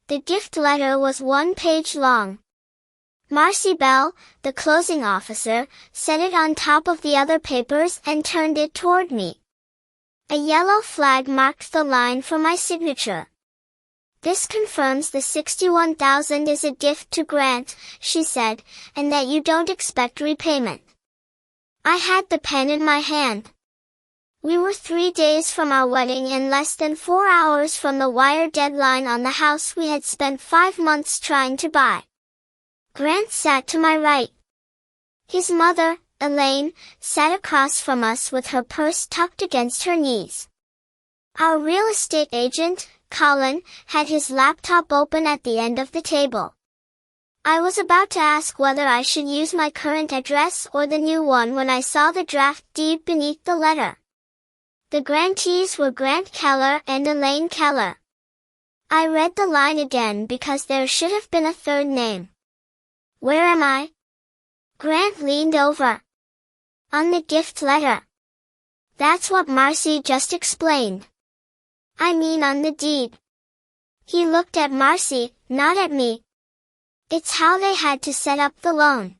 The gift letter was 1 page long. Marcy Bell, the closing officer, set it on top of the other papers and turned it toward me. A yellow flag marked the line for my signature. "This confirms the $61,000 is a gift to Grant," she said, "and that you don't expect repayment." I had the pen in my hand. We were 3 days from our wedding and less than 4 hours from the wire deadline on the house we had spent 5 months trying to buy. Grant sat to my right. His mother, Elaine, sat across from us with her purse tucked against her knees. Our real estate agent, Colin, had his laptop open at the end of the table. I was about to ask whether I should use my current address or the new one when I saw the draft deed beneath the letter. The grantees were Grant Keller and Elaine Keller. I read the line again because there should have been a third name. "Where am I?" Grant leaned over. "On the gift letter." "That's what Marcy just explained." "I mean on the deed." He looked at Marcy, not at me. "It's how they had to set up the loan."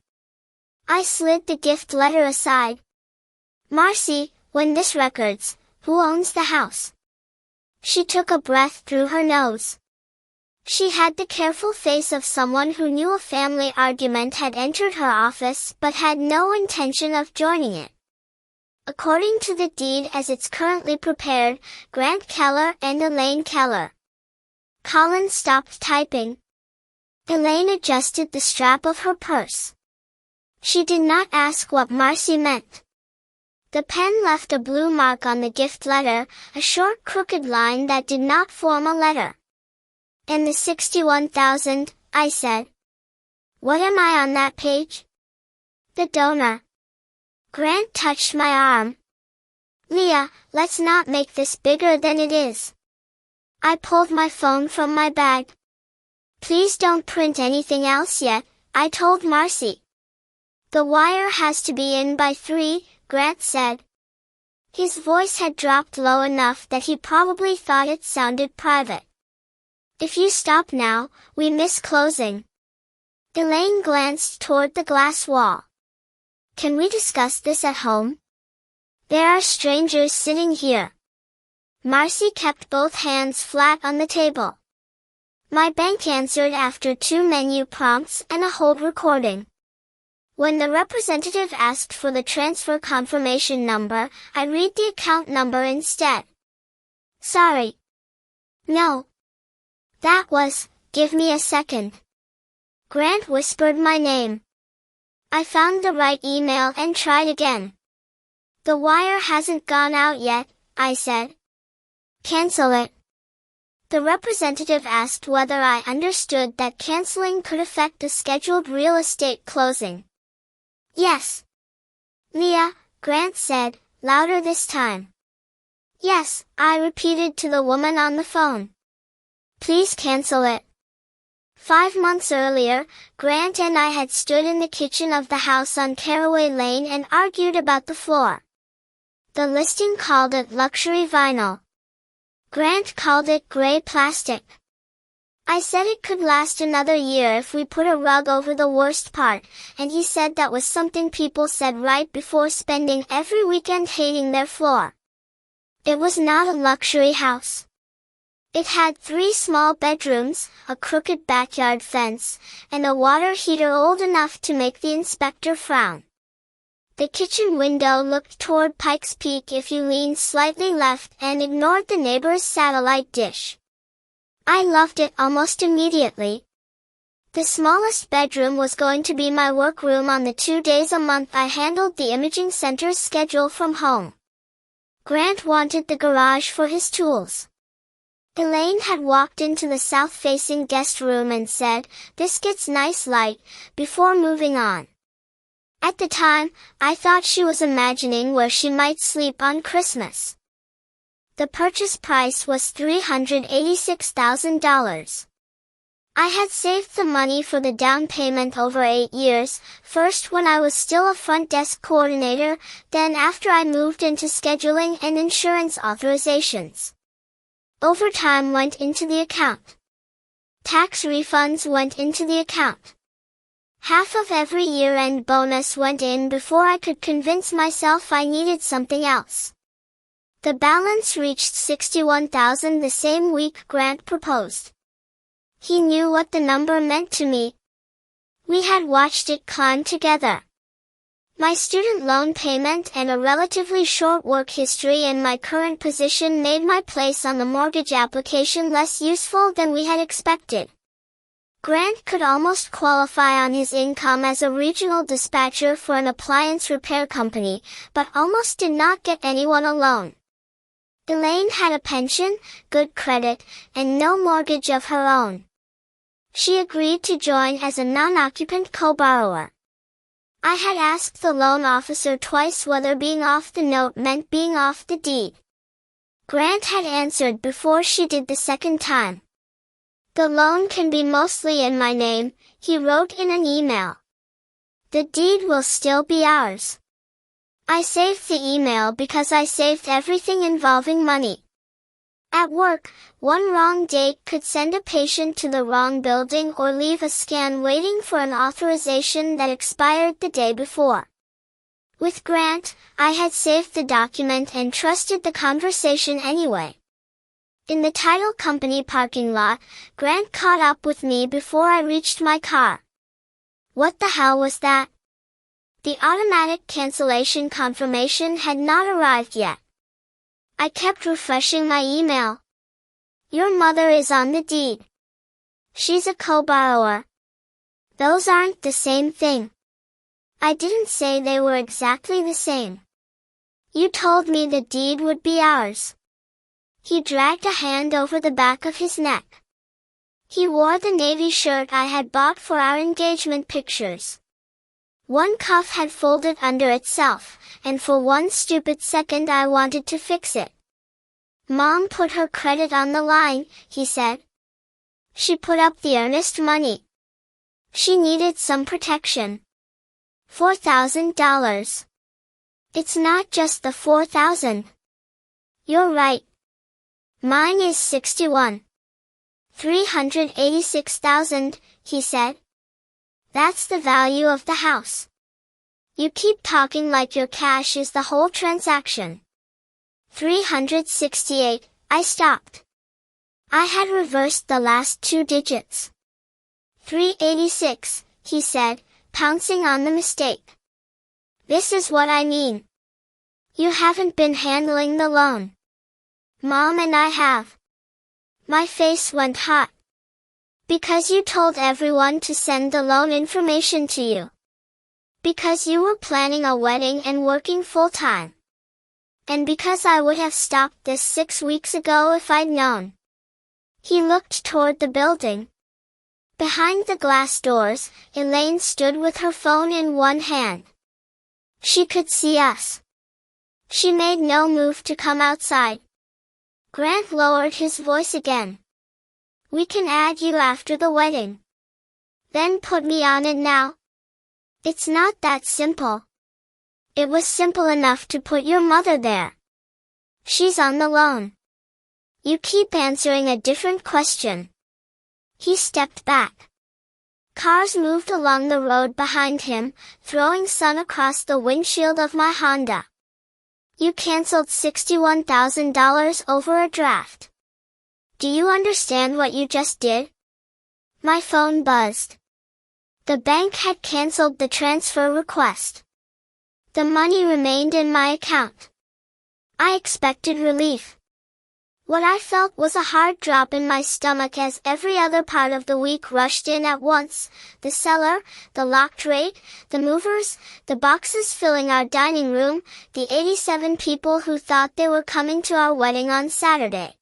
I slid the gift letter aside. "Marcy, when this records, who owns the house?" She took a breath through her nose. She had the careful face of someone who knew a family argument had entered her office but had no intention of joining it. "According to the deed as it's currently prepared, Grant Keller and Elaine Keller." Colin stopped typing. Elaine adjusted the strap of her purse. She did not ask what Marcy meant. The pen left a blue mark on the gift letter, a short crooked line that did not form a letter. "And the $61,000, I said. "What am I on that page?" "The donor." Grant touched my arm. "Leah, let's not make this bigger than it is." I pulled my phone from my bag. "Please don't print anything else yet," I told Marcy. "The wire has to be in by 3, Grant said. His voice had dropped low enough that he probably thought it sounded private. "If you stop now, we miss closing." Elaine glanced toward the glass wall. "Can we discuss this at home? There are strangers sitting here." Marcy kept both hands flat on the table. My bank answered after 2 menu prompts and a hold recording. When the representative asked for the transfer confirmation number, I read the account number instead. "Sorry. No. That was, give me a second." Grant whispered my name. I found the right email and tried again. "The wire hasn't gone out yet," I said. "Cancel it." The representative asked whether I understood that canceling could affect a scheduled real estate closing. "Yes." "Leah," Grant said, louder this time. "Yes," I repeated to the woman on the phone. "Please cancel it." 5 months earlier, Grant and I had stood in the kitchen of the house on Caraway Lane and argued about the floor. The listing called it luxury vinyl. Grant called it gray plastic. I said it could last another year if we put a rug over the worst part, and he said that was something people said right before spending every weekend hating their floor. It was not a luxury house. It had 3 small bedrooms, a crooked backyard fence, and a water heater old enough to make the inspector frown. The kitchen window looked toward Pikes Peak if you leaned slightly left and ignored the neighbor's satellite dish. I loved it almost immediately. The smallest bedroom was going to be my workroom on the 2 days a month I handled the imaging center's schedule from home. Grant wanted the garage for his tools. Elaine had walked into the south-facing guest room and said, "This gets nice light," before moving on. At the time, I thought she was imagining where she might sleep on Christmas. The purchase price was $386,000. I had saved the money for the down payment over 8 years, first when I was still a front desk coordinator, then after I moved into scheduling and insurance authorizations. Overtime went into the account. Tax refunds went into the account. Half of every year-end bonus went in before I could convince myself I needed something else. The balance reached $61,000 the same week Grant proposed. He knew what the number meant to me. We had watched it climb together. My student loan payment and a relatively short work history in my current position made my place on the mortgage application less useful than we had expected. Grant could almost qualify on his income as a regional dispatcher for an appliance repair company, but almost did not get anyone a loan. Elaine had a pension, good credit, and no mortgage of her own. She agreed to join as a non-occupant co-borrower. I had asked the loan officer twice whether being off the note meant being off the deed. Grant had answered before she did the second time. The loan can be mostly in my name, he wrote in an email. The deed will still be ours. I saved the email because I saved everything involving money. At work, one wrong date could send a patient to the wrong building or leave a scan waiting for an authorization that expired the day before. With Grant, I had saved the document and trusted the conversation anyway. In the title company parking lot, Grant caught up with me before I reached my car. What the hell was that? The automatic cancellation confirmation had not arrived yet. I kept refreshing my email. Your mother is on the deed. She's a co-borrower. Those aren't the same thing. I didn't say they were exactly the same. You told me the deed would be ours. He dragged a hand over the back of his neck. He wore the navy shirt I had bought for our engagement pictures. One cuff had folded under itself, and for one stupid second I wanted to fix it. Mom put her credit on the line, he said. She put up the earnest money. She needed some protection. $4,000. It's not just the $4,000. You're right. Mine is $386,000, he said. That's the value of the house. You keep talking like your cash is the whole transaction. 368, I stopped. I had reversed the last two digits. 386, he said, pouncing on the mistake. This is what I mean. You haven't been handling the loan. Mom and I have. My face went hot. Because you told everyone to send the loan information to you. Because you were planning a wedding and working full-time. And because I would have stopped this 6 weeks ago if I'd known. He looked toward the building. Behind the glass doors, Elaine stood with her phone in one hand. She could see us. She made no move to come outside. Grant lowered his voice again. We can add you after the wedding. Then put me on it now. It's not that simple. It was simple enough to put your mother there. She's on the loan. You keep answering a different question. He stepped back. Cars moved along the road behind him, throwing sun across the windshield of my Honda. You canceled $61,000 over a draft. Do you understand what you just did? My phone buzzed. The bank had canceled the transfer request. The money remained in my account. I expected relief. What I felt was a hard drop in my stomach as every other part of the week rushed in at once, the cellar, the locked rate, the movers, the boxes filling our dining room, the 87 people who thought they were coming to our wedding on Saturday.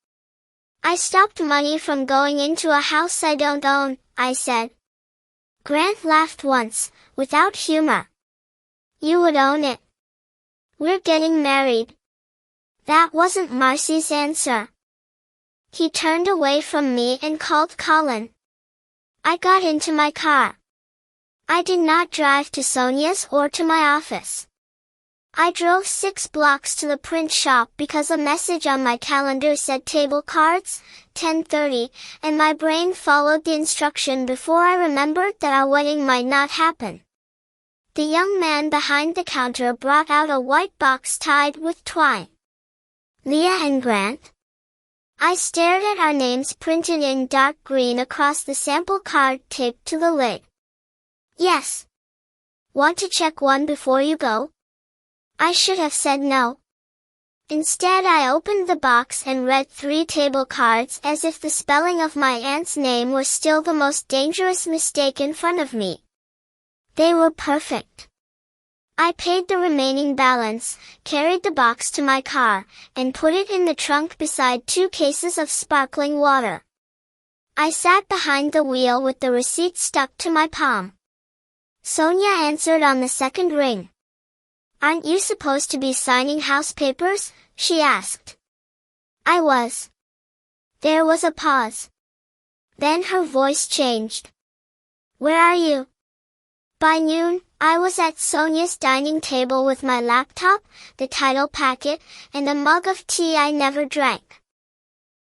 I stopped money from going into a house I don't own, I said. Grant laughed once, without humor. You would own it. We're getting married. That wasn't Marcy's answer. He turned away from me and called Colin. I got into my car. I did not drive to Sonia's or to my office. I drove 6 blocks to the print shop because a message on my calendar said table cards, 10:30, and my brain followed the instruction before I remembered that our wedding might not happen. The young man behind the counter brought out a white box tied with twine. Leah and Grant? I stared at our names printed in dark green across the sample card taped to the lid. Yes. Want to check one before you go? I should have said no. Instead, I opened the box and read 3 table cards as if the spelling of my aunt's name was still the most dangerous mistake in front of me. They were perfect. I paid the remaining balance, carried the box to my car, and put it in the trunk beside 2 cases of sparkling water. I sat behind the wheel with the receipt stuck to my palm. Sonia answered on the second ring. Aren't you supposed to be signing house papers? She asked. I was. There was a pause. Then her voice changed. Where are you? By noon, I was at Sonia's dining table with my laptop, the title packet, and a mug of tea I never drank.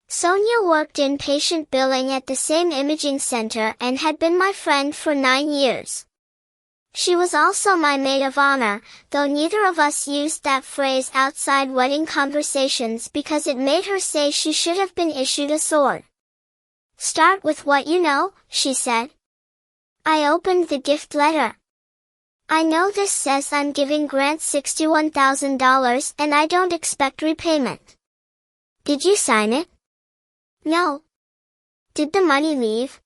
Sonia worked in patient billing at the same imaging center and had been my friend for 9 years. She was also my maid of honor, though neither of us used that phrase outside wedding conversations because it made her say she should have been issued a sword. Start with what you know, she said. I opened the gift letter. I know this says I'm giving Grant $61,000 and I don't expect repayment. Did you sign it? No. Did the money leave?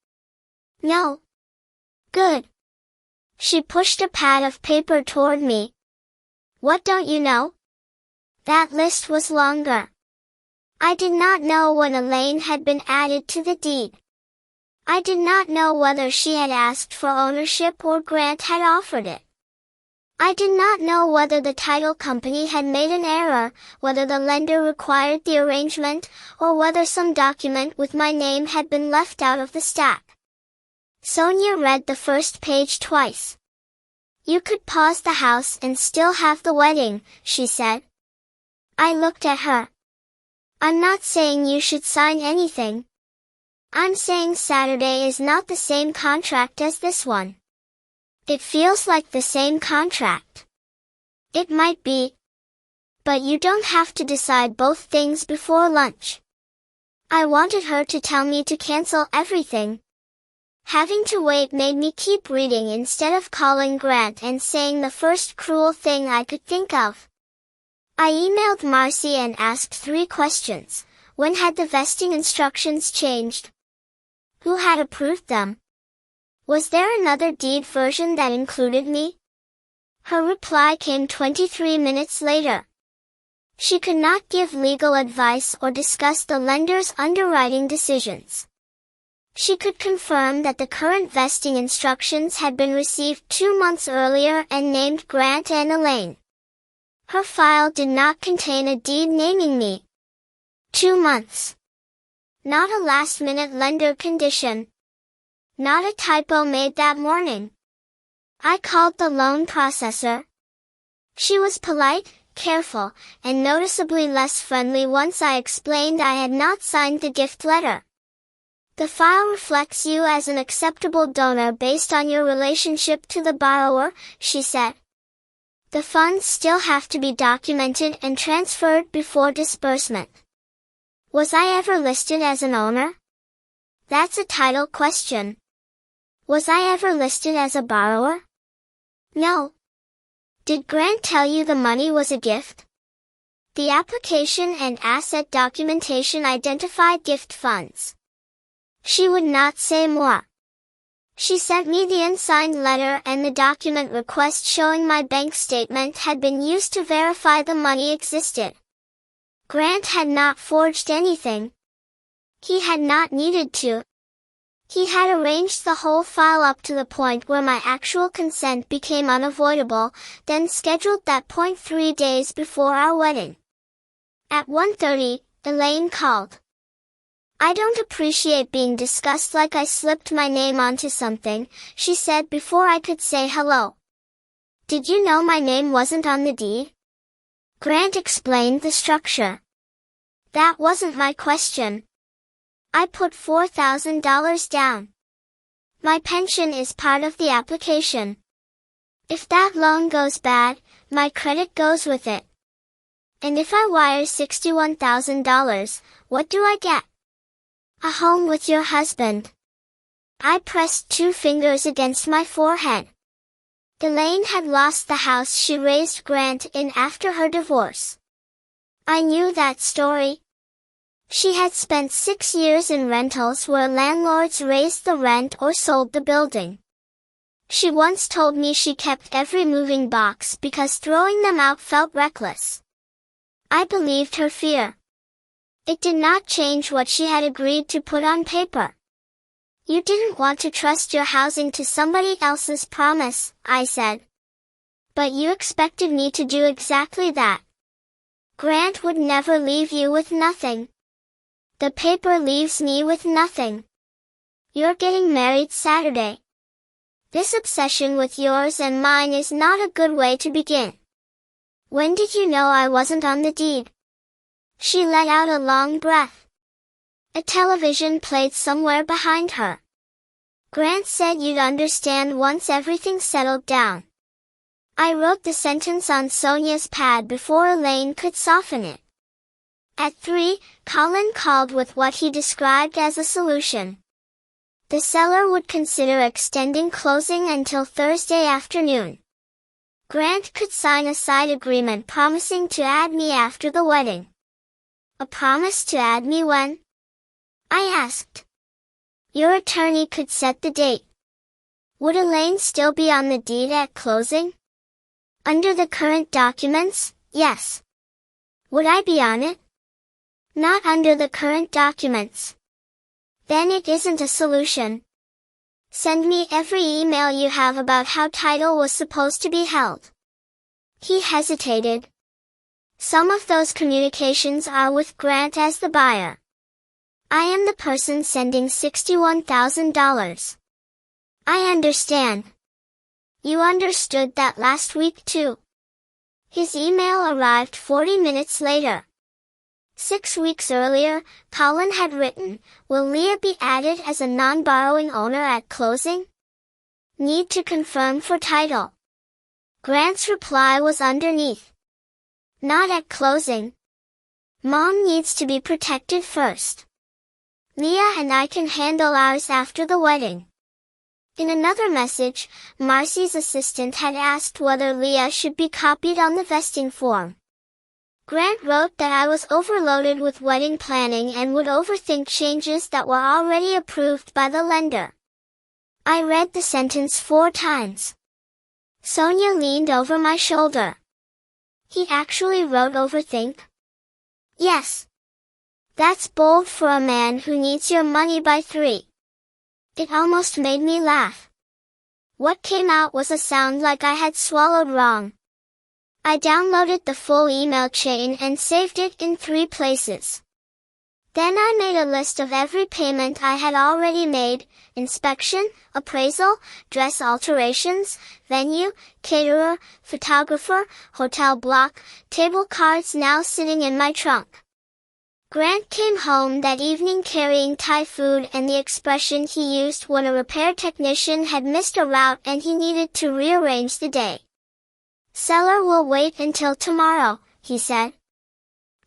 No. Good. She pushed a pad of paper toward me. What don't you know? That list was longer. I did not know when Elaine had been added to the deed. I did not know whether she had asked for ownership or Grant had offered it. I did not know whether the title company had made an error, whether the lender required the arrangement, or whether some document with my name had been left out of the stack. Sonia read the first page twice. You could pause the house and still have the wedding, she said. I looked at her. I'm not saying you should sign anything. I'm saying Saturday is not the same contract as this one. It feels like the same contract. It might be. But you don't have to decide both things before lunch. I wanted her to tell me to cancel everything. Having to wait made me keep reading instead of calling Grant and saying the first cruel thing I could think of. I emailed Marcy and asked 3 questions. When had the vesting instructions changed? Who had approved them? Was there another deed version that included me? Her reply came 23 minutes later. She could not give legal advice or discuss the lender's underwriting decisions. She could confirm that the current vesting instructions had been received 2 months earlier and named Grant and Elaine. Her file did not contain a deed naming me. 2 months. Not a last-minute lender condition. Not a typo made that morning. I called the loan processor. She was polite, careful, and noticeably less friendly once I explained I had not signed the gift letter. The file reflects you as an acceptable donor based on your relationship to the borrower, she said. The funds still have to be documented and transferred before disbursement. Was I ever listed as an owner? That's a title question. Was I ever listed as a borrower? No. Did Grant tell you the money was a gift? The application and asset documentation identified gift funds. She would not say more. She sent me the unsigned letter and the document request showing my bank statement had been used to verify the money existed. Grant had not forged anything. He had not needed to. He had arranged the whole file up to the point where my actual consent became unavoidable, then scheduled that point 3 days before our wedding. At 1:30, Elaine called. I don't appreciate being discussed like I slipped my name onto something, she said before I could say hello. Did you know my name wasn't on the deed? Grant explained the structure. That wasn't my question. I put $4,000 down. My pension is part of the application. If that loan goes bad, my credit goes with it. And if I wire $61,000, what do I get? A home with your husband. I pressed 2 fingers against my forehead. Elaine had lost the house she raised Grant in after her divorce. I knew that story. She had spent 6 years in rentals where landlords raised the rent or sold the building. She once told me she kept every moving box because throwing them out felt reckless. I believed her fear. It did not change what she had agreed to put on paper. You didn't want to trust your housing to somebody else's promise, I said. But you expected me to do exactly that. Grant would never leave you with nothing. The paper leaves me with nothing. You're getting married Saturday. This obsession with yours and mine is not a good way to begin. When did you know I wasn't on the deed? She let out a long breath. A television played somewhere behind her. Grant said you'd understand once everything settled down. I wrote the sentence on Sonia's pad before Elaine could soften it. At 3, Colin called with what he described as a solution. The seller would consider extending closing until Thursday afternoon. Grant could sign a side agreement promising to add me after the wedding. A promise to add me when? I asked. Your attorney could set the date. Would Elaine still be on the deed at closing? Under the current documents, yes. Would I be on it? Not under the current documents. Then it isn't a solution. Send me every email you have about how title was supposed to be held. He hesitated. Some of those communications are with Grant as the buyer. I am the person sending $61,000. I understand. You understood that last week too. His email arrived 40 minutes later. 6 weeks earlier, Colin had written, will Leah be added as a non-borrowing owner at closing? Need to confirm for title. Grant's reply was underneath. Not at closing. Mom needs to be protected first. Leah and I can handle ours after the wedding. In another message, Marcy's assistant had asked whether Leah should be copied on the vesting form. Grant wrote that I was overloaded with wedding planning and would overthink changes that were already approved by the lender. I read the sentence 4 times. Sonia leaned over my shoulder. He actually wrote overthink? Yes. That's bold for a man who needs your money by 3. It almost made me laugh. What came out was a sound like I had swallowed wrong. I downloaded the full email chain and saved it in 3 places. Then I made a list of every payment I had already made: inspection, appraisal, dress alterations, venue, caterer, photographer, hotel block, table cards now sitting in my trunk. Grant came home that evening carrying Thai food and the expression he used when a repair technician had missed a route and he needed to rearrange the day. Seller will wait until tomorrow, he said.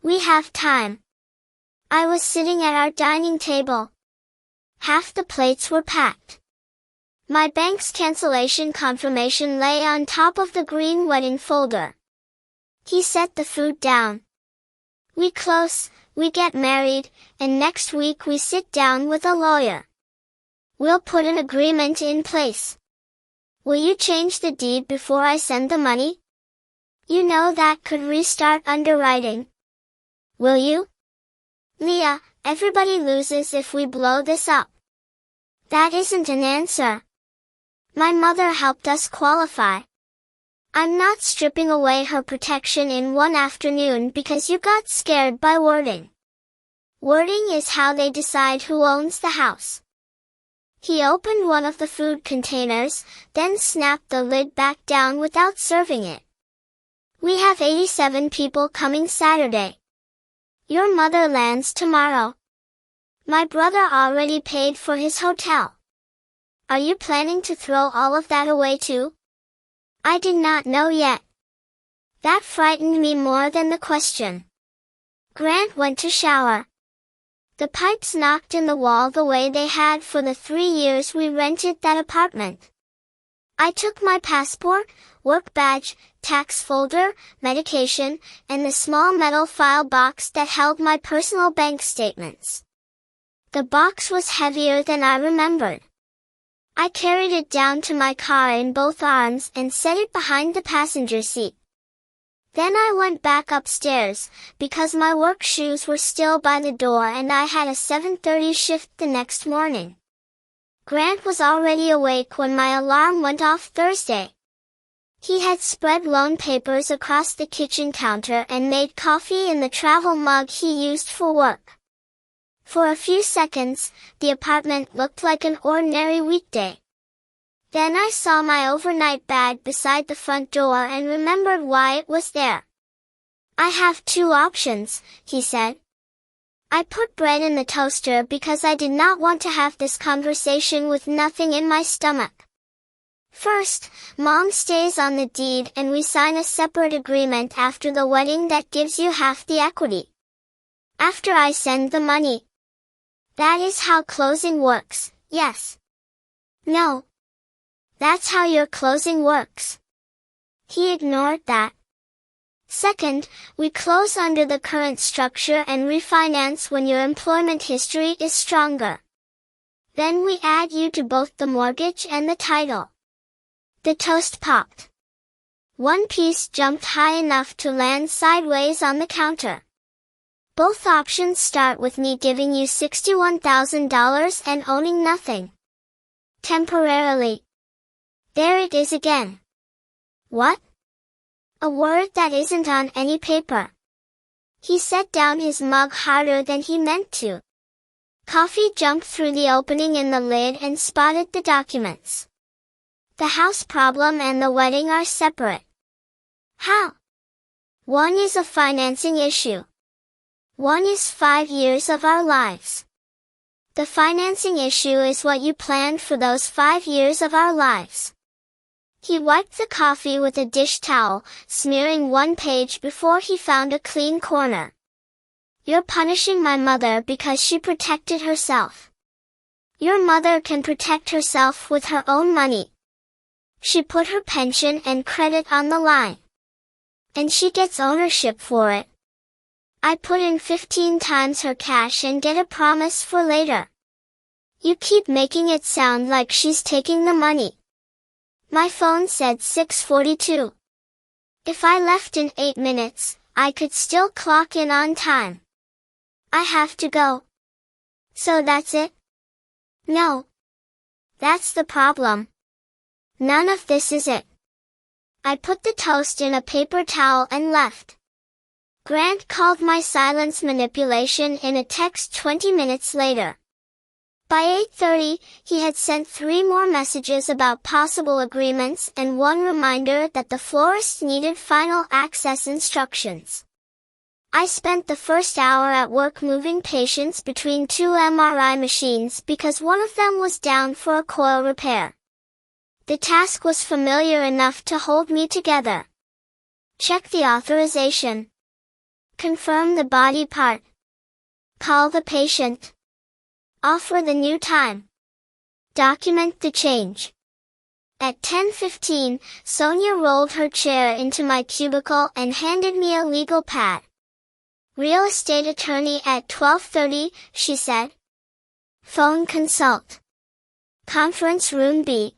We have time. I was sitting at our dining table. Half the plates were packed. My bank's cancellation confirmation lay on top of the green wedding folder. He set the food down. We close, we get married, and next week we sit down with a lawyer. We'll put an agreement in place. Will you change the deed before I send the money? You know that could restart underwriting. Will you? Leah, everybody loses if we blow this up. That isn't an answer. My mother helped us qualify. I'm not stripping away her protection in one afternoon because you got scared by wording. Wording is how they decide who owns the house. He opened one of the food containers, then snapped the lid back down without serving it. We have 87 people coming Saturday. Your mother lands tomorrow. My brother already paid for his hotel. Are you planning to throw all of that away too? I did not know yet. That frightened me more than the question. Grant went to shower. The pipes knocked in the wall the way they had for the 3 years we rented that apartment. I took my passport, work badge, tax folder, medication, and the small metal file box that held my personal bank statements. The box was heavier than I remembered. I carried it down to my car in both arms and set it behind the passenger seat. Then I went back upstairs, because my work shoes were still by the door and I had a 7:30 shift the next morning. Grant was already awake when my alarm went off Thursday. He had spread loan papers across the kitchen counter and made coffee in the travel mug he used for work. For a few seconds, the apartment looked like an ordinary weekday. Then I saw my overnight bag beside the front door and remembered why it was there. I have 2 options, he said. I put bread in the toaster because I did not want to have this conversation with nothing in my stomach. First, Mom stays on the deed and we sign a separate agreement after the wedding that gives you half the equity. After I send the money. That is how closing works, yes. No. That's how your closing works. He ignored that. Second, we close under the current structure and refinance when your employment history is stronger. Then we add you to both the mortgage and the title. The toast popped. One piece jumped high enough to land sideways on the counter. Both options start with me giving you $61,000 and owning nothing. Temporarily. There it is again. What? A word that isn't on any paper. He set down his mug harder than he meant to. Coffee jumped through the opening in the lid and spotted the documents. The house problem and the wedding are separate. How? One is a financing issue. One is 5 years of our lives. The financing issue is what you planned for those 5 years of our lives. He wiped the coffee with a dish towel, smearing one page before he found a clean corner. You're punishing my mother because she protected herself. Your mother can protect herself with her own money. She put her pension and credit on the line. And she gets ownership for it. I put in 15 times her cash and get a promise for later. You keep making it sound like she's taking the money. My phone said 6:42. If I left in 8 minutes, I could still clock in on time. I have to go. So that's it? No. That's the problem. None of this is it. I put the toast in a paper towel and left. Grant called my silence manipulation in a text 20 minutes later. By 8:30, he had sent 3 more messages about possible agreements and one reminder that the florist needed final access instructions. I spent the first hour at work moving patients between 2 MRI machines because one of them was down for a coil repair. The task was familiar enough to hold me together. Check the authorization. Confirm the body part. Call the patient. Offer the new time. Document the change. At 10:15, Sonia rolled her chair into my cubicle and handed me a legal pad. Real estate attorney at 12:30, she said. Phone consult. Conference room B.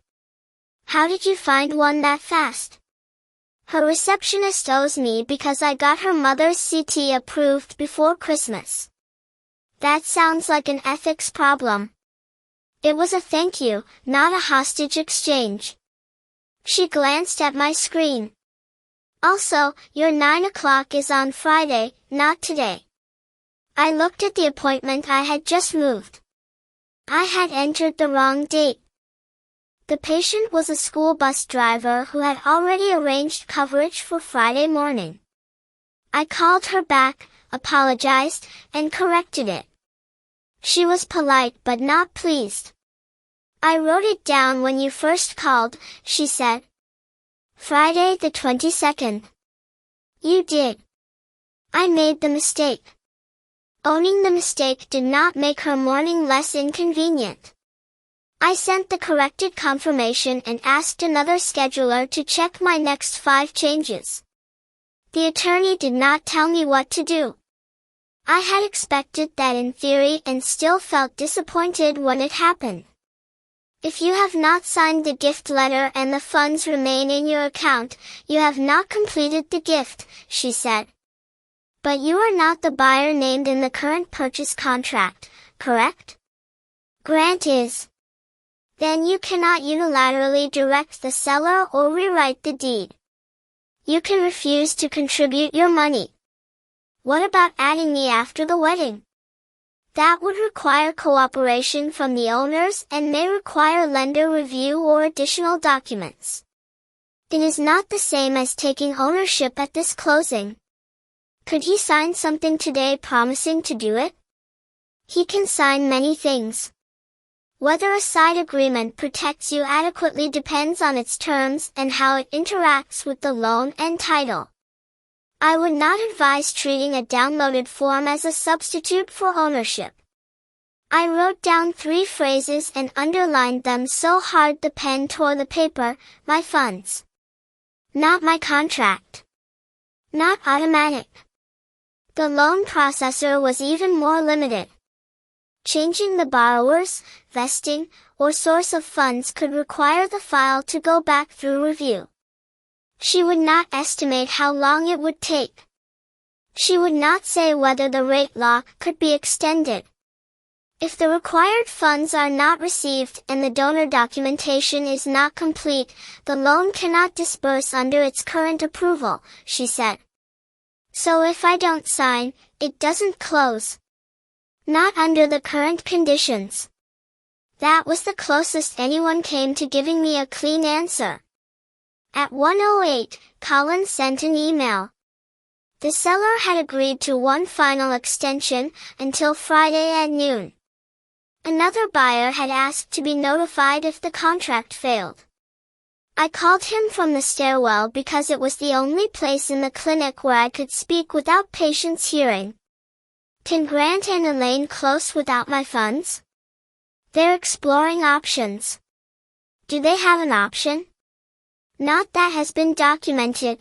How did you find one that fast? Her receptionist owes me because I got her mother's CT approved before Christmas. That sounds like an ethics problem. It was a thank you, not a hostage exchange. She glanced at my screen. Also, your 9 o'clock is on Friday, not today. I looked at the appointment I had just moved. I had entered the wrong date. The patient was a school bus driver who had already arranged coverage for Friday morning. I called her back, apologized, and corrected it. She was polite but not pleased. I wrote it down when you first called, she said. Friday the 22nd. You did. I made the mistake. Owning the mistake did not make her morning less inconvenient. I sent the corrected confirmation and asked another scheduler to check my next 5 changes. The attorney did not tell me what to do. I had expected that in theory and still felt disappointed when it happened. If you have not signed the gift letter and the funds remain in your account, you have not completed the gift, she said. But you are not the buyer named in the current purchase contract, correct? Grant is. Then you cannot unilaterally direct the seller or rewrite the deed. You can refuse to contribute your money. What about adding me after the wedding? That would require cooperation from the owners and may require lender review or additional documents. It is not the same as taking ownership at this closing. Could he sign something today promising to do it? He can sign many things. Whether a side agreement protects you adequately depends on its terms and how it interacts with the loan and title. I would not advise treating a downloaded form as a substitute for ownership. I wrote down 3 phrases and underlined them so hard the pen tore the paper. My funds. Not my contract. Not automatic. The loan processor was even more limited. Changing the borrower's, vesting, or source of funds could require the file to go back through review. She would not estimate how long it would take. She would not say whether the rate lock could be extended. If the required funds are not received and the donor documentation is not complete, the loan cannot disburse under its current approval, she said. So if I don't sign, it doesn't close. Not under the current conditions. That was the closest anyone came to giving me a clean answer. At 1:08, Collins sent an email. The seller had agreed to one final extension, until Friday at noon. Another buyer had asked to be notified if the contract failed. I called him from the stairwell because it was the only place in the clinic where I could speak without patients hearing. Can Grant and Elaine close without my funds? They're exploring options. Do they have an option? Not that has been documented.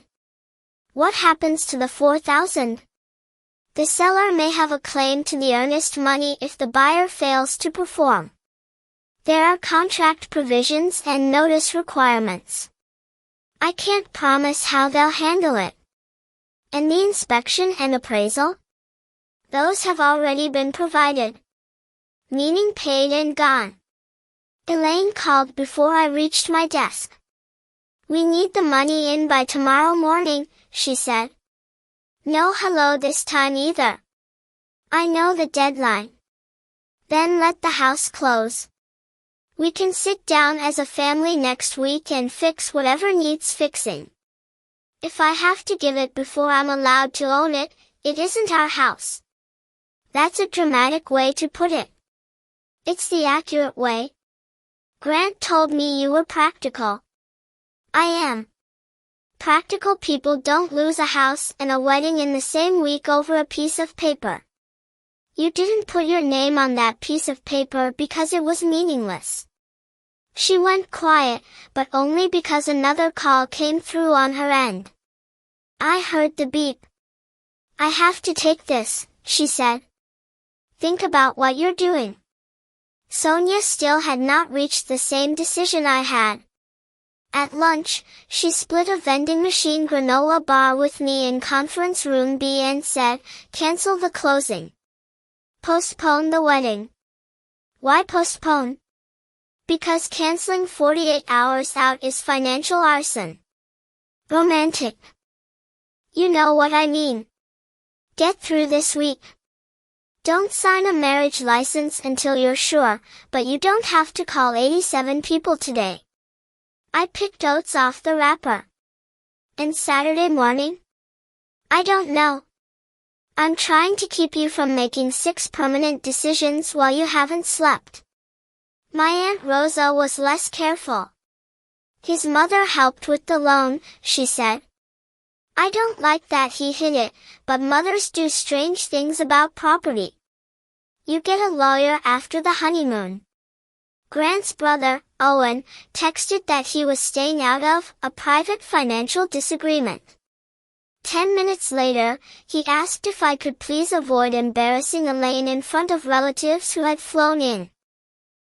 What happens to the $4,000? The seller may have a claim to the earnest money if the buyer fails to perform. There are contract provisions and notice requirements. I can't promise how they'll handle it. And the inspection and appraisal? Those have already been provided. Meaning paid and gone. Elaine called before I reached my desk. We need the money in by tomorrow morning, she said. No hello this time either. I know the deadline. Then let the house close. We can sit down as a family next week and fix whatever needs fixing. If I have to give it before I'm allowed to own it, it isn't our house. That's a dramatic way to put it. It's the accurate way. Grant told me you were practical. I am. Practical people don't lose a house and a wedding in the same week over a piece of paper. You didn't put your name on that piece of paper because it was meaningless. She went quiet, but only because another call came through on her end. I heard the beep. I have to take this, she said. Think about what you're doing. Sonia still had not reached the same decision I had. At lunch, she split a vending machine granola bar with me in conference room B and said, cancel the closing. Postpone the wedding. Why postpone? Because canceling 48 hours out is financial arson. Romantic. You know what I mean. Get through this week. Don't sign a marriage license until you're sure, but you don't have to call 87 people today. I picked oats off the wrapper. And Saturday morning? I don't know. I'm trying to keep you from making 6 permanent decisions while you haven't slept. My Aunt Rosa was less careful. His mother helped with the loan, she said. I don't like that he hid it, but mothers do strange things about property. You get a lawyer after the honeymoon. Grant's brother, Owen, texted that he was staying out of a private financial disagreement. 10 minutes later, he asked if I could please avoid embarrassing Elaine in front of relatives who had flown in.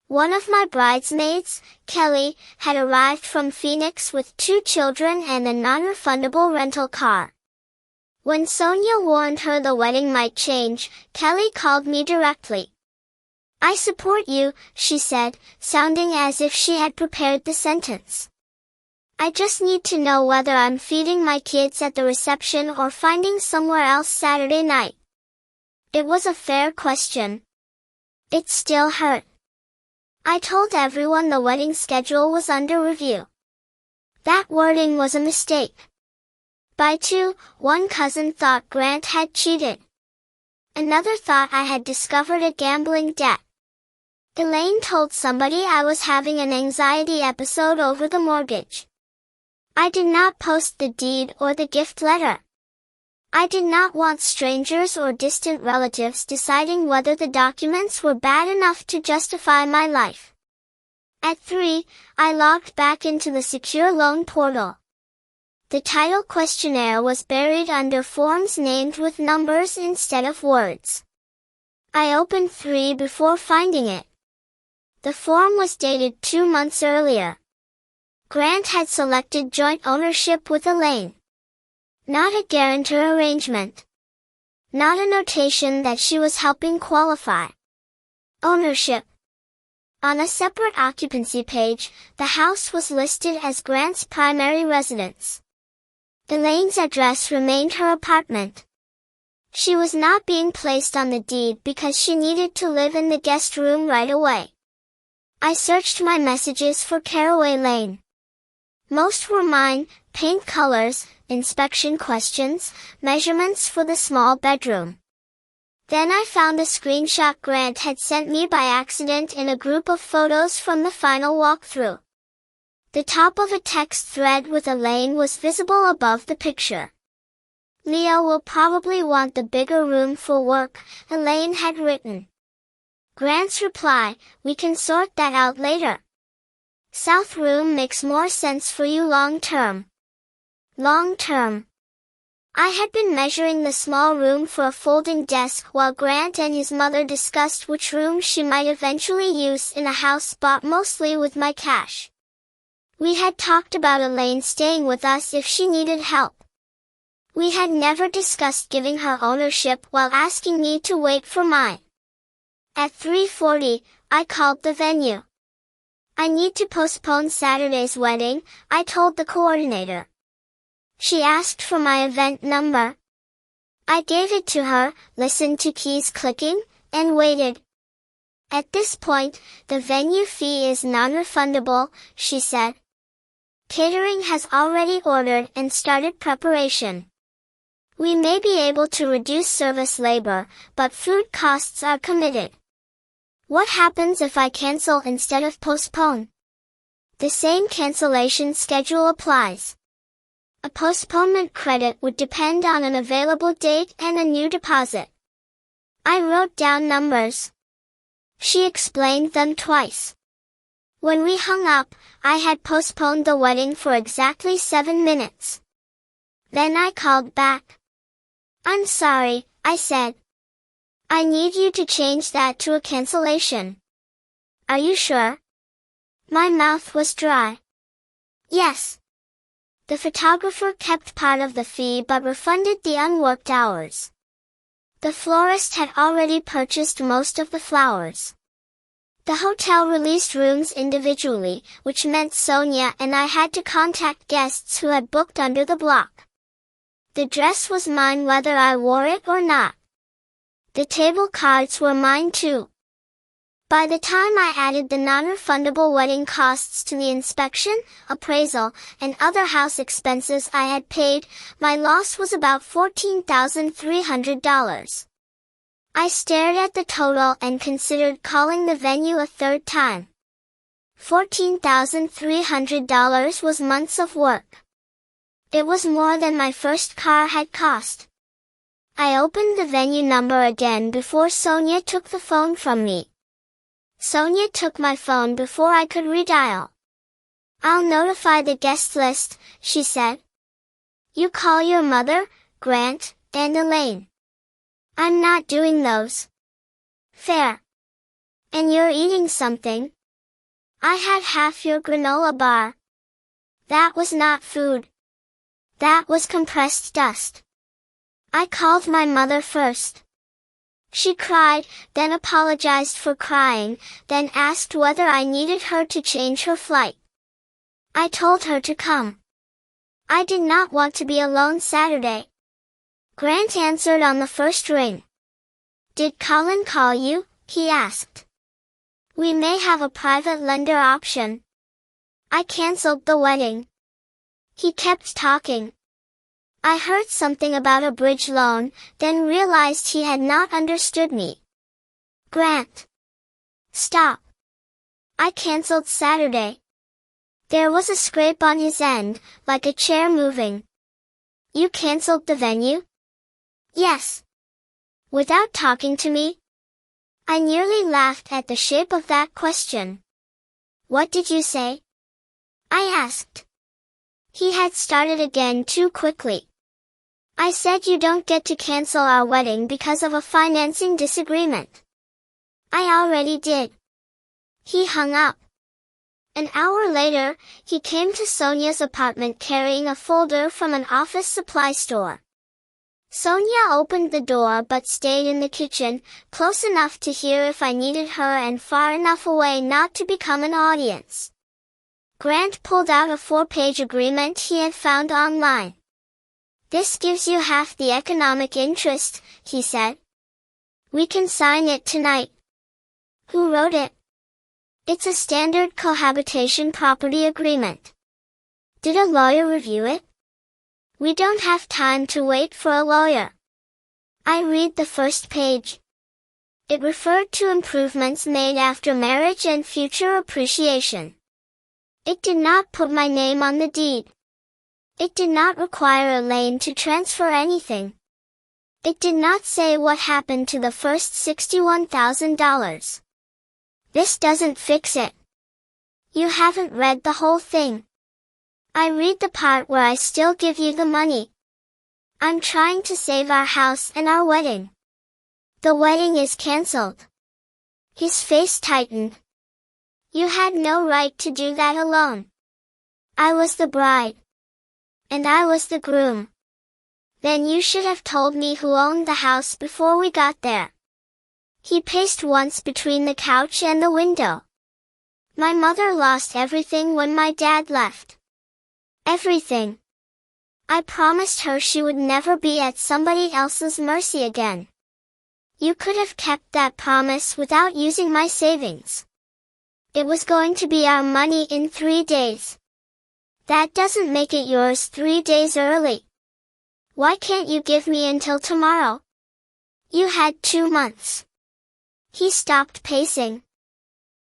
One of my bridesmaids, Kelly, had arrived from Phoenix with 2 children and a non-refundable rental car. When Sonia warned her the wedding might change, Kelly called me directly. I support you, she said, sounding as if she had prepared the sentence. I just need to know whether I'm feeding my kids at the reception or finding somewhere else Saturday night. It was a fair question. It still hurt. I told everyone the wedding schedule was under review. That wording was a mistake. By 2, one cousin thought Grant had cheated. Another thought I had discovered a gambling debt. Elaine told somebody I was having an anxiety episode over the mortgage. I did not post the deed or the gift letter. I did not want strangers or distant relatives deciding whether the documents were bad enough to justify my life. At 3, I logged back into the secure loan portal. The title questionnaire was buried under forms named with numbers instead of words. I opened 3 before finding it. The form was dated 2 months earlier. Grant had selected joint ownership with Elaine. Not a guarantor arrangement. Not a notation that she was helping qualify. Ownership. On a separate occupancy page, the house was listed as Grant's primary residence. Elaine's address remained her apartment. She was not being placed on the deed because she needed to live in the guest room right away. I searched my messages for Caraway Lane. Most were mine: paint colors, inspection questions, measurements for the small bedroom. Then I found a screenshot Grant had sent me by accident in a group of photos from the final walkthrough. The top of a text thread with Elaine was visible above the picture. Leo will probably want the bigger room for work, Elaine had written. Grant's reply: we can sort that out later. South room makes more sense for you long term. Long term. I had been measuring the small room for a folding desk while Grant and his mother discussed which room she might eventually use in a house bought mostly with my cash. We had talked about Elaine staying with us if she needed help. We had never discussed giving her ownership while asking me to wait for mine. At 3:40, I called the venue. I need to postpone Saturday's wedding, I told the coordinator. She asked for my event number. I gave it to her, listened to keys clicking, and waited. At this point, the venue fee is non-refundable, she said. Catering has already ordered and started preparation. We may be able to reduce service labor, but food costs are committed. What happens if I cancel instead of postpone? The same cancellation schedule applies. A postponement credit would depend on an available date and a new deposit. I wrote down numbers. She explained them twice. When we hung up, I had postponed the wedding for exactly 7 minutes. Then I called back. I'm sorry, I said. I need you to change that to a cancellation. Are you sure? My mouth was dry. Yes. The photographer kept part of the fee but refunded the unworked hours. The florist had already purchased most of the flowers. The hotel released rooms individually, which meant Sonia and I had to contact guests who had booked under the block. The dress was mine whether I wore it or not. The table cards were mine too. By the time I added the non-refundable wedding costs to the inspection, appraisal, and other house expenses I had paid, my loss was about $14,300. I stared at the total and considered calling the venue a third time. $14,300 was months of work. It was more than my first car had cost. I opened the venue number again before Sonia took the phone from me. Sonia took my phone before I could redial. "I'll notify the guest list," she said. "You call your mother, Grant, and Elaine." "I'm not doing those." "Fair. And you're eating something?" "I had half your granola bar." "That was not food. That was compressed dust." I called my mother first. She cried, then apologized for crying, then asked whether I needed her to change her flight. I told her to come. I did not want to be alone Saturday. Grant answered on the first ring. "Did Colin call you?" he asked. "We may have a private lender option." I canceled the wedding. He kept talking. I heard something about a bridge loan, then realized he had not understood me. "Grant. Stop. I canceled Saturday." There was a scrape on his end, like a chair moving. "You canceled the venue?" "Yes." "Without talking to me?" I nearly laughed at the shape of that question. "What did you say?" I asked. He had started again too quickly. "I said you don't get to cancel our wedding because of a financing disagreement." "I already did." He hung up. An hour later, he came to Sonia's apartment carrying a folder from an office supply store. Sonia opened the door but stayed in the kitchen, close enough to hear if I needed her and far enough away not to become an audience. Grant pulled out a 4-page agreement he had found online. "This gives you half the economic interest," he said. "We can sign it tonight." "Who wrote it?" "It's a standard cohabitation property agreement." "Did a lawyer review it?" "We don't have time to wait for a lawyer." I read the first page. It referred to improvements made after marriage and future appreciation. It did not put my name on the deed. It did not require Elaine to transfer anything. It did not say what happened to the first $61,000. "This doesn't fix it." "You haven't read the whole thing." "I read the part where I still give you the money. I'm trying to save our house and our wedding." "The wedding is canceled." His face tightened. "You had no right to do that alone. I was the bride. And I was the groom. Then you should have told me who owned the house before we got there." He paced once between the couch and the window. "My mother lost everything when my dad left. Everything. I promised her she would never be at somebody else's mercy again. You could have kept that promise without using my savings. It was going to be our money in 3 days. That doesn't make it yours 3 days early. Why can't you give me until tomorrow? You had 2 months." He stopped pacing.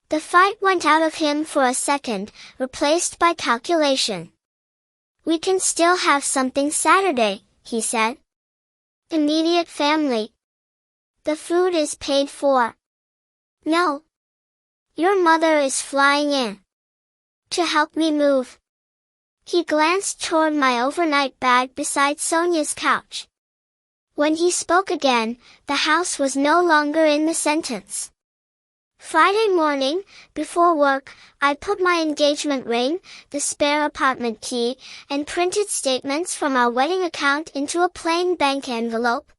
The fight went out of him for a second, replaced by calculation. "We can still have something Saturday," he said. "Immediate family. The food is paid for." "No. Your mother is flying in. To help me move." He glanced toward my overnight bag beside Sonia's couch. When he spoke again, the house was no longer in the sentence. Friday morning, before work, I put my engagement ring, the spare apartment key, and printed statements from our wedding account into a plain bank envelope.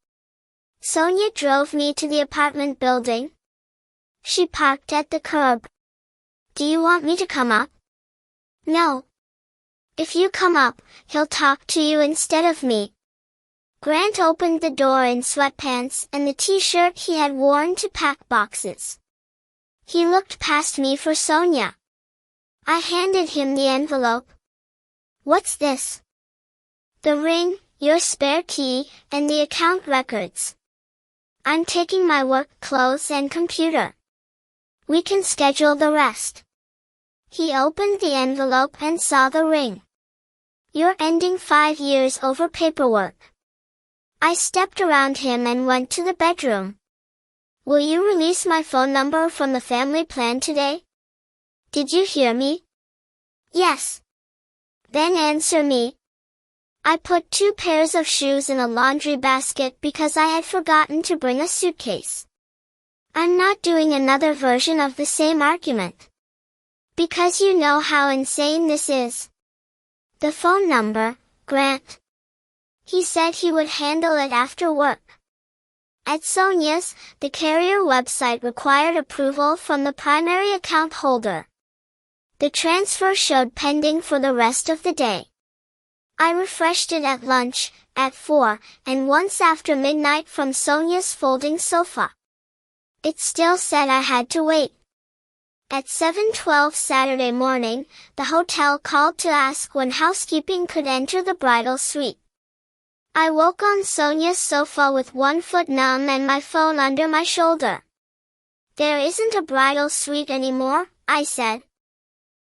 Sonia drove me to the apartment building. She parked at the curb. "Do you want me to come up?" "No. If you come up, he'll talk to you instead of me." Grant opened the door in sweatpants and the t-shirt he had worn to pack boxes. He looked past me for Sonia. I handed him the envelope. What's this? The ring, your spare key, and the account records. I'm taking my work clothes and computer. We can schedule the rest. He opened the envelope and saw the ring. You're ending 5 years over paperwork. I stepped around him and went to the bedroom. Will you release my phone number from the family plan today? Did you hear me? Yes. Then answer me. I put 2 pairs of shoes in a laundry basket because I had forgotten to bring a suitcase. I'm not doing another version of the same argument. Because you know how insane this is. The phone number, Grant. He said he would handle it after work. At Sonia's, the carrier website required approval from the primary account holder. The transfer showed pending for the rest of the day. I refreshed it at lunch, at 4, and once after midnight from Sonia's folding sofa. It still said I had to wait. At 7:12 Saturday morning, the hotel called to ask when housekeeping could enter the bridal suite. I woke on Sonia's sofa with one foot numb and my phone under my shoulder. There isn't a bridal suite anymore, I said.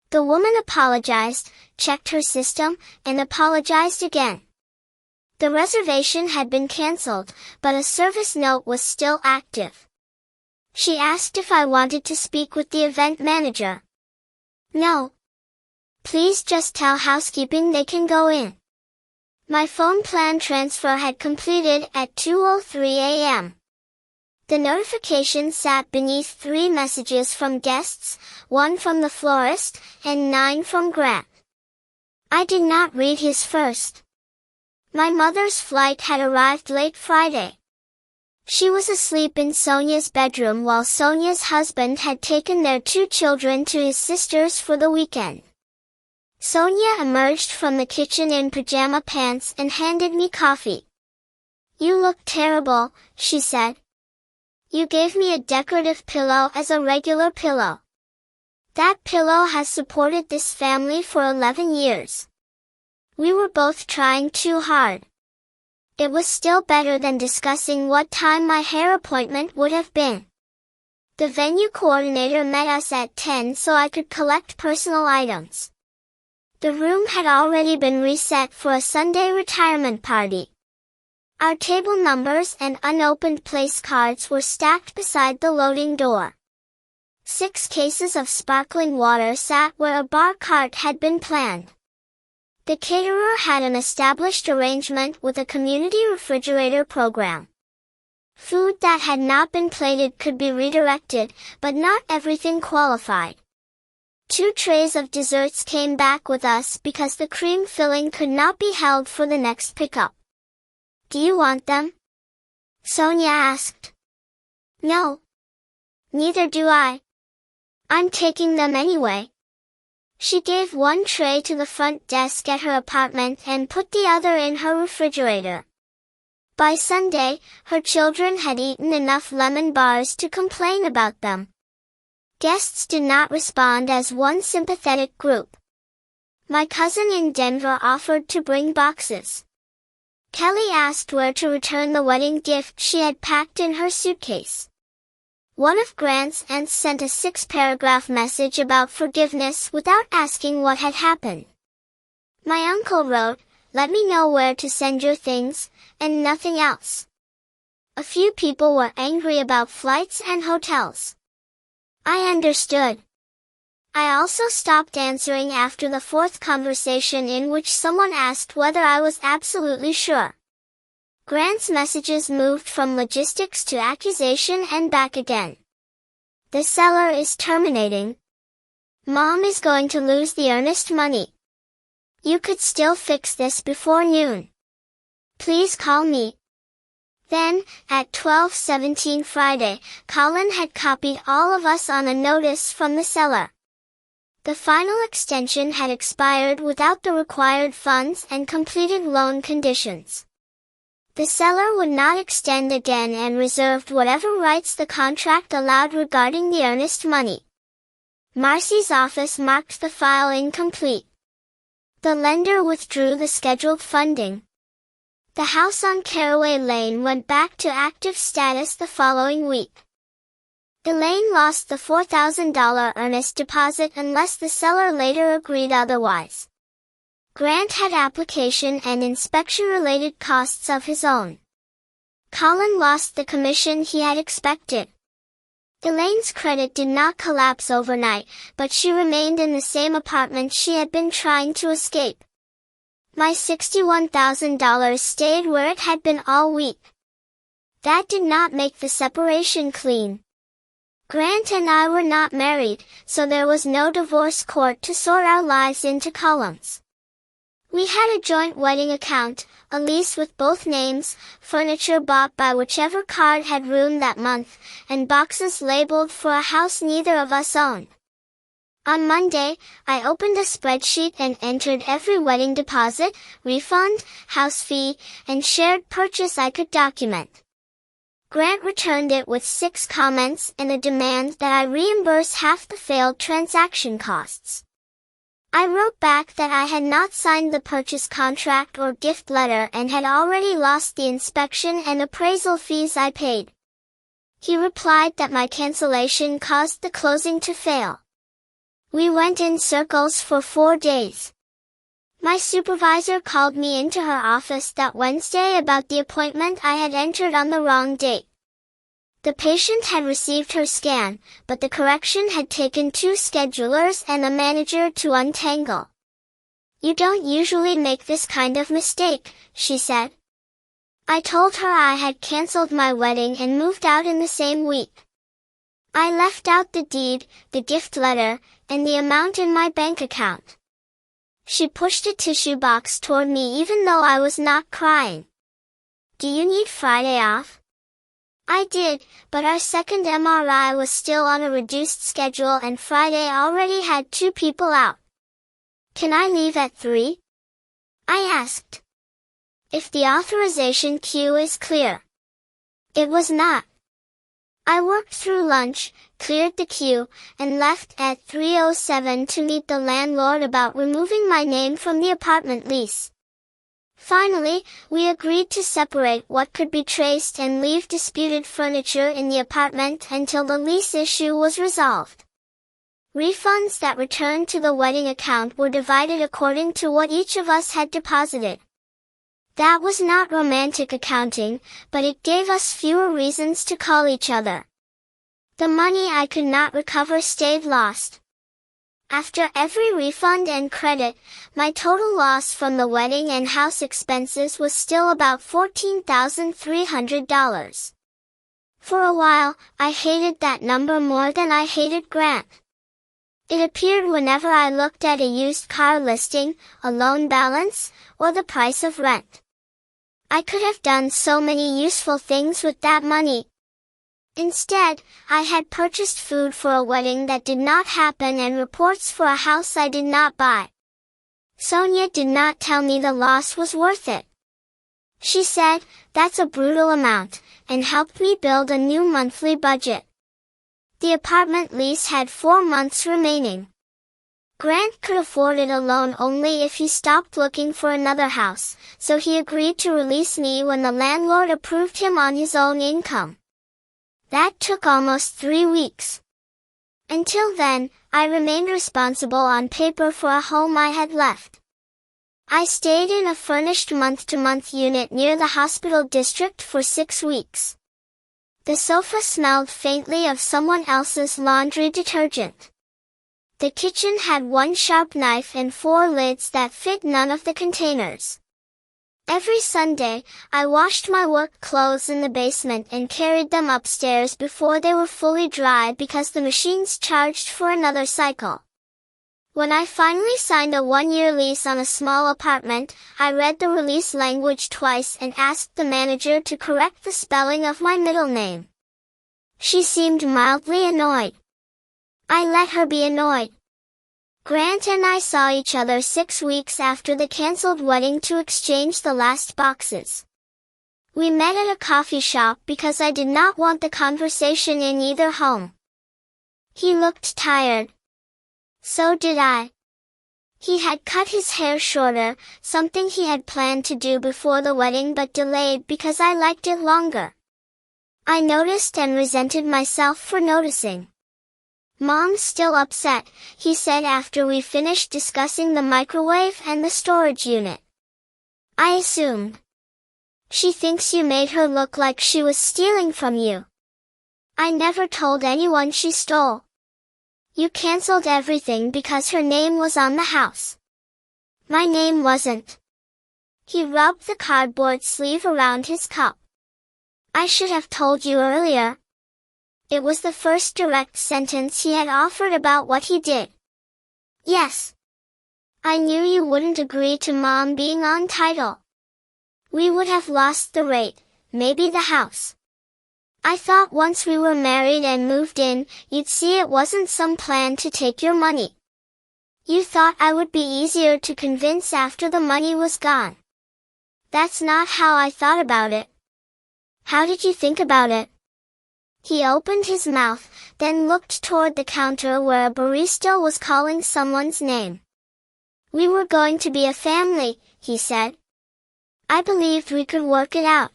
The woman apologized, checked her system, and apologized again. The reservation had been canceled, but a service note was still active. She asked if I wanted to speak with the event manager. No. Please just tell housekeeping they can go in. My phone plan transfer had completed at 2:03 a.m. The notification sat beneath 3 messages from guests, 1 from the florist, and 9 from Grant. I did not read his first. My mother's flight had arrived late Friday. She was asleep in Sonia's bedroom while Sonia's husband had taken their 2 children to his sister's for the weekend. Sonia emerged from the kitchen in pajama pants and handed me coffee. You look terrible, she said. You gave me a decorative pillow as a regular pillow. That pillow has supported this family for 11 years. We were both trying too hard. It was still better than discussing what time my hair appointment would have been. The venue coordinator met us at 10 so I could collect personal items. The room had already been reset for a Sunday retirement party. Our table numbers and unopened place cards were stacked beside the loading door. 6 cases of sparkling water sat where a bar cart had been planned. The caterer had an established arrangement with a community refrigerator program. Food that had not been plated could be redirected, but not everything qualified. 2 trays of desserts came back with us because the cream filling could not be held for the next pickup. Do you want them? Sonia asked. No. Neither do I. I'm taking them anyway. She gave 1 tray to the front desk at her apartment and put the other in her refrigerator. By Sunday, her children had eaten enough lemon bars to complain about them. Guests did not respond as one sympathetic group. My cousin in Denver offered to bring boxes. Kelly asked where to return the wedding gift she had packed in her suitcase. One of Grant's aunts sent a 6-paragraph message about forgiveness without asking what had happened. My uncle wrote, "Let me know where to send your things," and nothing else. A few people were angry about flights and hotels. I understood. I also stopped answering after the 4th conversation in which someone asked whether I was absolutely sure. Grant's messages moved from logistics to accusation and back again. The seller is terminating. Mom is going to lose the earnest money. You could still fix this before noon. Please call me. Then, at 12:17 Friday, Colin had copied all of us on a notice from the seller. The final extension had expired without the required funds and completed loan conditions. The seller would not extend again and reserved whatever rights the contract allowed regarding the earnest money. Marcy's office marked the file incomplete. The lender withdrew the scheduled funding. The house on Caraway Lane went back to active status the following week. Elaine lost the $4,000 earnest deposit unless the seller later agreed otherwise. Grant had application and inspection-related costs of his own. Colin lost the commission he had expected. Elaine's credit did not collapse overnight, but she remained in the same apartment she had been trying to escape. My $61,000 stayed where it had been all week. That did not make the separation clean. Grant and I were not married, so there was no divorce court to sort our lives into columns. We had a joint wedding account, a lease with both names, furniture bought by whichever card had room that month, and boxes labeled for a house neither of us owned. On Monday, I opened a spreadsheet and entered every wedding deposit, refund, house fee, and shared purchase I could document. Grant returned it with 6 comments and a demand that I reimburse half the failed transaction costs. I wrote back that I had not signed the purchase contract or gift letter and had already lost the inspection and appraisal fees I paid. He replied that my cancellation caused the closing to fail. We went in circles for 4 days. My supervisor called me into her office that Wednesday about the appointment I had entered on the wrong date. The patient had received her scan, but the correction had taken 2 schedulers and a manager to untangle. "You don't usually make this kind of mistake," she said. I told her I had canceled my wedding and moved out in the same week. I left out the deed, the gift letter, and the amount in my bank account. She pushed a tissue box toward me even though I was not crying. "Do you need Friday off?" I did, but our second MRI was still on a reduced schedule and Friday already had 2 people out. "Can I leave at 3? I asked. "If the authorization queue is clear." It was not. I worked through lunch, cleared the queue, and left at 3:07 to meet the landlord about removing my name from the apartment lease. Finally, we agreed to separate what could be traced and leave disputed furniture in the apartment until the lease issue was resolved. Refunds that returned to the wedding account were divided according to what each of us had deposited. That was not romantic accounting, but it gave us fewer reasons to call each other. The money I could not recover stayed lost. After every refund and credit, my total loss from the wedding and house expenses was still about $14,300. For a while, I hated that number more than I hated Grant. It appeared whenever I looked at a used car listing, a loan balance, or the price of rent. I could have done so many useful things with that money. Instead, I had purchased food for a wedding that did not happen and reports for a house I did not buy. Sonia did not tell me the loss was worth it. She said, "That's a brutal amount," and helped me build a new monthly budget. The apartment lease had 4 months remaining. Grant could afford it alone only if he stopped looking for another house, so he agreed to release me when the landlord approved him on his own income. That took almost 3 weeks. Until then, I remained responsible on paper for a home I had left. I stayed in a furnished month-to-month unit near the hospital district for 6 weeks. The sofa smelled faintly of someone else's laundry detergent. The kitchen had 1 sharp knife and 4 lids that fit none of the containers. Every Sunday, I washed my work clothes in the basement and carried them upstairs before they were fully dry because the machines charged for another cycle. When I finally signed a 1-year lease on a small apartment, I read the release language twice and asked the manager to correct the spelling of my middle name. She seemed mildly annoyed. I let her be annoyed. Grant and I saw each other 6 weeks after the canceled wedding to exchange the last boxes. We met at a coffee shop because I did not want the conversation in either home. He looked tired. So did I. He had cut his hair shorter, something he had planned to do before the wedding but delayed because I liked it longer. I noticed and resented myself for noticing. "Mom's still upset," he said after we finished discussing the microwave and the storage unit. I assumed. "She thinks you made her look like she was stealing from you." "I never told anyone she stole." "You canceled everything because her name was on the house." "My name wasn't." He rubbed the cardboard sleeve around his cup. "I should have told you earlier." It was the first direct sentence he had offered about what he did. "Yes. I knew you wouldn't agree to Mom being on title. We would have lost the rate, maybe the house. I thought once we were married and moved in, you'd see it wasn't some plan to take your money. You thought I would be easier to convince after the money was gone. That's not how I thought about it." "How did you think about it?" He opened his mouth, then looked toward the counter where a barista was calling someone's name. "We were going to be a family," he said. "I believed we could work it out."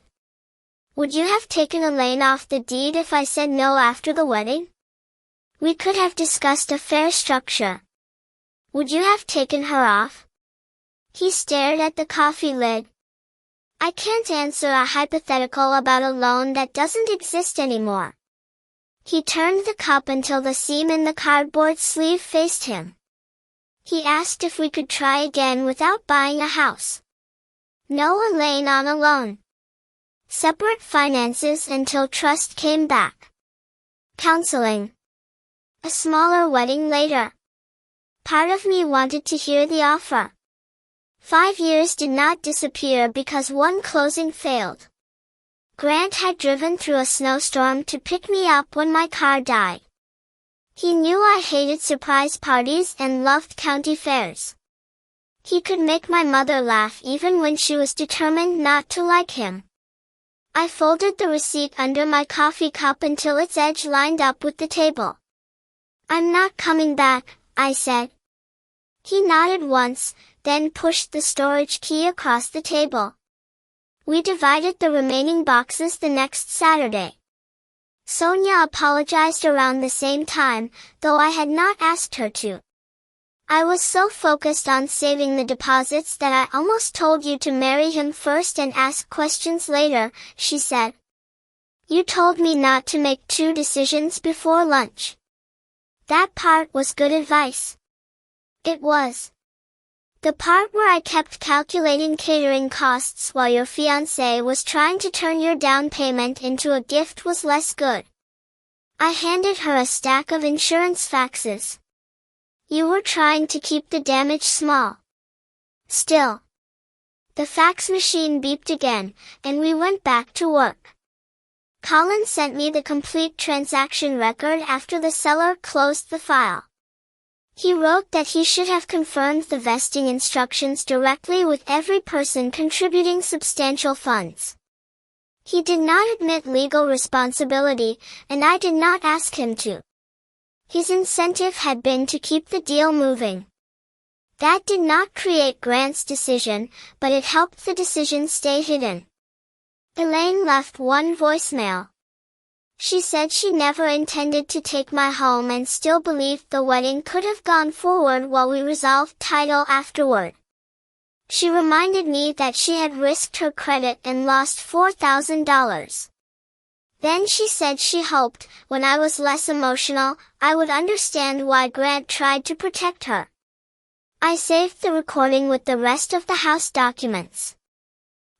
"Would you have taken Elaine off the deed if I said no after the wedding?" "We could have discussed a fair structure." "Would you have taken her off?" He stared at the coffee lid. "I can't answer a hypothetical about a loan that doesn't exist anymore." He turned the cup until the seam in the cardboard sleeve faced him. He asked if we could try again without buying a house. No Elaine on a loan. Separate finances until trust came back. Counseling. A smaller wedding later. Part of me wanted to hear the offer. 5 years did not disappear because one closing failed. Grant had driven through a snowstorm to pick me up when my car died. He knew I hated surprise parties and loved county fairs. He could make my mother laugh even when she was determined not to like him. I folded the receipt under my coffee cup until its edge lined up with the table. "I'm not coming back," I said. He nodded once, then pushed the storage key across the table. We divided the remaining boxes the next Saturday. Sonia apologized around the same time, though I had not asked her to. "I was so focused on saving the deposits that I almost told you to marry him first and ask questions later," she said. "You told me not to make 2 decisions before lunch." That part was good advice. It was. The part where I kept calculating catering costs while your fiancé was trying to turn your down payment into a gift was less good. I handed her a stack of insurance faxes. "You were trying to keep the damage small." Still. The fax machine beeped again, and we went back to work. Colin sent me the complete transaction record after the seller closed the file. He wrote that he should have confirmed the vesting instructions directly with every person contributing substantial funds. He did not admit legal responsibility, and I did not ask him to. His incentive had been to keep the deal moving. That did not create Grant's decision, but it helped the decision stay hidden. Elaine left one voicemail. She said she never intended to take my home and still believed the wedding could have gone forward while we resolved title afterward. She reminded me that she had risked her credit and lost $4,000. Then she said she hoped, when I was less emotional, I would understand why Grant tried to protect her. I saved the recording with the rest of the house documents.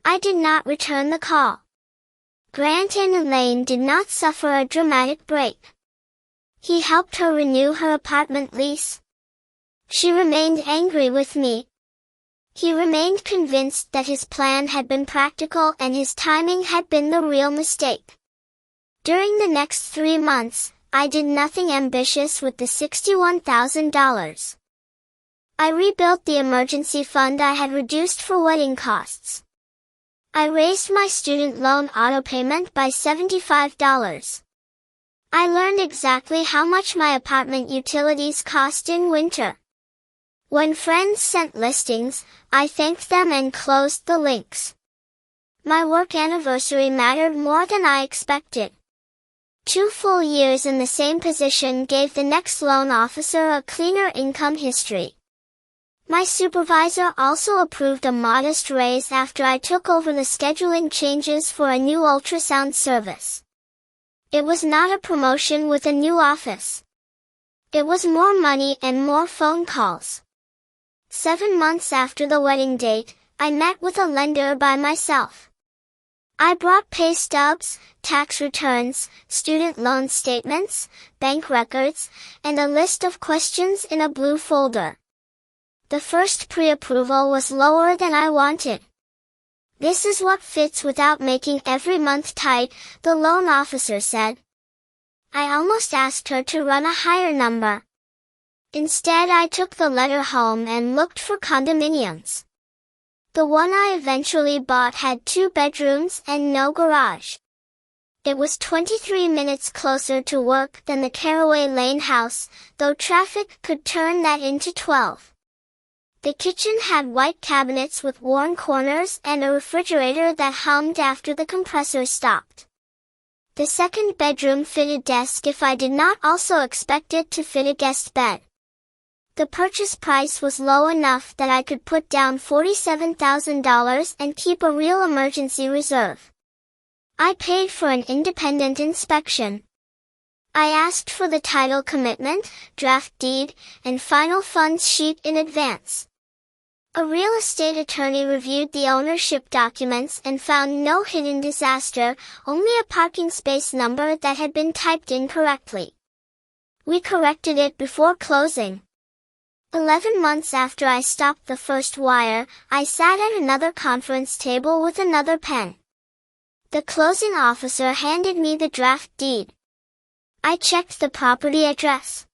I did not return the call. Grant and Elaine did not suffer a dramatic break. He helped her renew her apartment lease. She remained angry with me. He remained convinced that his plan had been practical and his timing had been the real mistake. During the next 3 months, I did nothing ambitious with the $61,000. I rebuilt the emergency fund I had reduced for wedding costs. I raised my student loan auto payment by $75. I learned exactly how much my apartment utilities cost in winter. When friends sent listings, I thanked them and closed the links. My work anniversary mattered more than I expected. 2 full years in the same position gave the next loan officer a cleaner income history. My supervisor also approved a modest raise after I took over the scheduling changes for a new ultrasound service. It was not a promotion with a new office. It was more money and more phone calls. 7 months after the wedding date, I met with a lender by myself. I brought pay stubs, tax returns, student loan statements, bank records, and a list of questions in a blue folder. The first pre-approval was lower than I wanted. "This is what fits without making every month tight," the loan officer said. I almost asked her to run a higher number. Instead, I took the letter home and looked for condominiums. The one I eventually bought had 2 bedrooms and no garage. It was 23 minutes closer to work than the Caraway Lane house, though traffic could turn that into 12. The kitchen had white cabinets with worn corners and a refrigerator that hummed after the compressor stopped. The second bedroom fitted a desk if I did not also expect it to fit a guest bed. The purchase price was low enough that I could put down $47,000 and keep a real emergency reserve. I paid for an independent inspection. I asked for the title commitment, draft deed, and final funds sheet in advance. A real estate attorney reviewed the ownership documents and found no hidden disaster, only a parking space number that had been typed incorrectly. We corrected it before closing. 11 months after I stopped the first wire, I sat at another conference table with another pen. The closing officer handed me the draft deed. I checked the property address.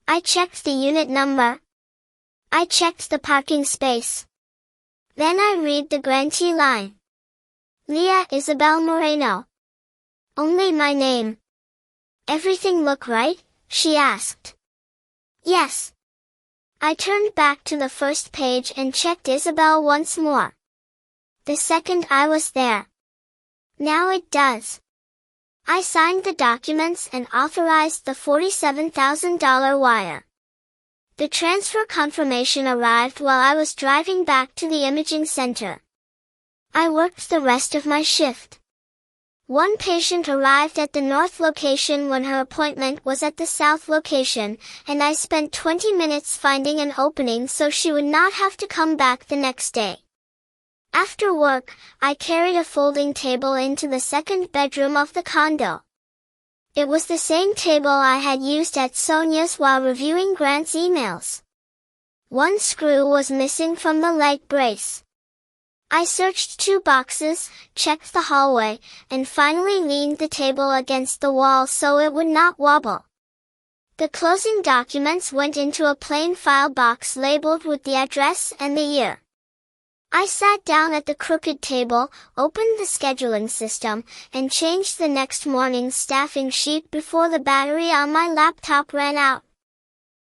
I checked the unit number. I checked the parking space. Then I read the grantee line. Leah Isabel Moreno. Only my name. "Everything look right?" she asked. "Yes." I turned back to the first page and checked Isabel once more. The second I was there. "Now it does." I signed the documents and authorized the $47,000 wire. The transfer confirmation arrived while I was driving back to the imaging center. I worked the rest of my shift. One patient arrived at the north location when her appointment was at the south location, and I spent 20 minutes finding an opening so she would not have to come back the next day. After work, I carried a folding table into the second bedroom of the condo. It was the same table I had used at Sonia's while reviewing Grant's emails. One screw was missing from the leg brace. I searched 2 boxes, checked the hallway, and finally leaned the table against the wall so it would not wobble. The closing documents went into a plain file box labeled with the address and the year. I sat down at the crooked table, opened the scheduling system, and changed the next morning's staffing sheet before the battery on my laptop ran out.